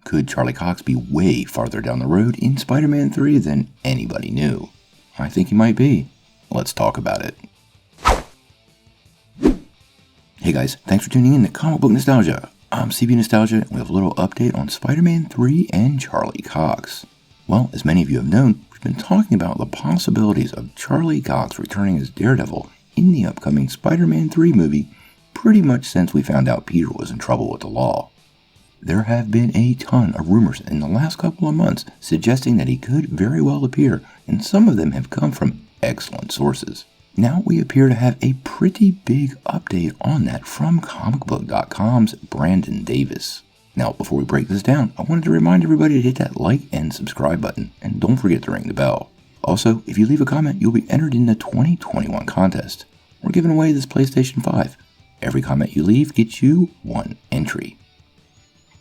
Could Charlie Cox be way farther down the road in Spider-Man 3 than anybody knew? I think he might be. Let's talk about it. Hey guys, thanks for tuning in to Comic Book Nostalgia. I'm CB Nostalgia, and we have a little update on Spider-Man 3 and Charlie Cox. Well, as many of you have known, we've been talking about the possibilities of Charlie Cox returning as Daredevil in the upcoming Spider-Man 3 movie pretty much since we found out Peter was in trouble with the law. There have been a ton of rumors in the last couple of months suggesting that he could very well appear, and some of them have come from excellent sources. Now we appear to have a pretty big update on that from comicbook.com's Brandon Davis. Now, before we break this down, I wanted to remind everybody to hit that like and subscribe button, and don't forget to ring the bell. Also, if you leave a comment, you'll be entered in the 2021 contest. We're giving away this PlayStation 5. Every comment you leave gets you one entry.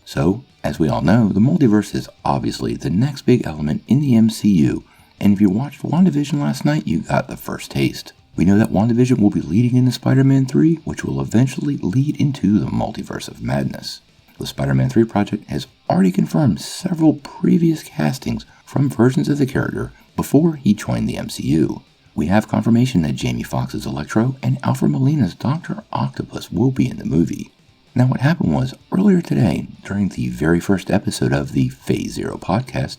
So, as we all know, the multiverse is obviously the next big element in the MCU, and if you watched WandaVision last night, you got the first taste. We know that WandaVision will be leading into Spider-Man 3, which will eventually lead into the Multiverse of Madness. The Spider-Man 3 project has already confirmed several previous castings from versions of the character before he joined the MCU. We have confirmation that Jamie Foxx's Electro and Alfred Molina's Dr. Octopus will be in the movie. Now what happened was, earlier today, during the very first episode of the Phase Zero podcast,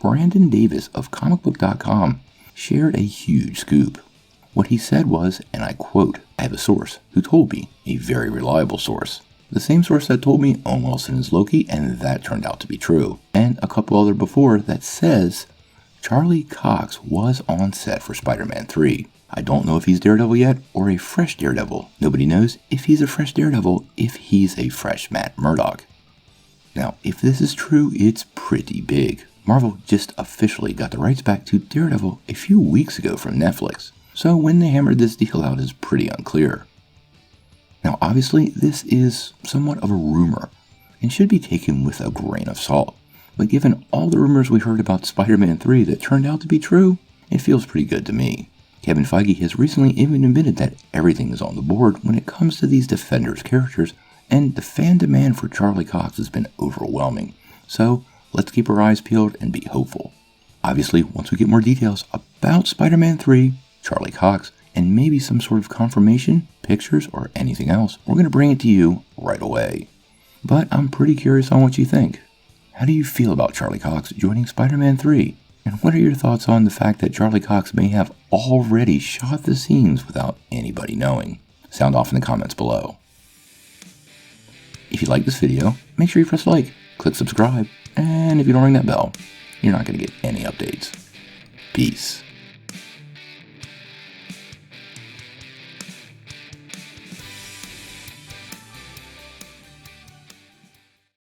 Brandon Davis of comicbook.com shared a huge scoop. What he said was, and I quote, "I have a source who told me, a very reliable source. The same source that told me Owen Wilson is Loki, and that turned out to be true. And a couple other before that says Charlie Cox was on set for Spider-Man 3. I don't know if he's Daredevil yet, or a fresh Daredevil. Nobody knows if he's a fresh Daredevil, if he's a fresh Matt Murdock." Now, if this is true, it's pretty big. Marvel just officially got the rights back to Daredevil a few weeks ago from Netflix. So when they hammered this deal out is pretty unclear. Now obviously this is somewhat of a rumor and should be taken with a grain of salt, but given all the rumors we heard about Spider-Man 3 that turned out to be true, it feels pretty good to me. Kevin Feige has recently even admitted that everything is on the board when it comes to these Defenders characters, and the fan demand for Charlie Cox has been overwhelming. So let's keep our eyes peeled and be hopeful. Obviously, once we get more details about Spider-Man 3, Charlie Cox, and maybe some sort of confirmation, pictures, or anything else, we're going to bring it to you right away. But I'm pretty curious on what you think. How do you feel about Charlie Cox joining Spider-Man 3? And what are your thoughts on the fact that Charlie Cox may have already shot the scenes without anybody knowing? Sound off in the comments below. If you like this video, make sure you press like, click subscribe, and if you don't ring that bell, you're not going to get any updates. Peace.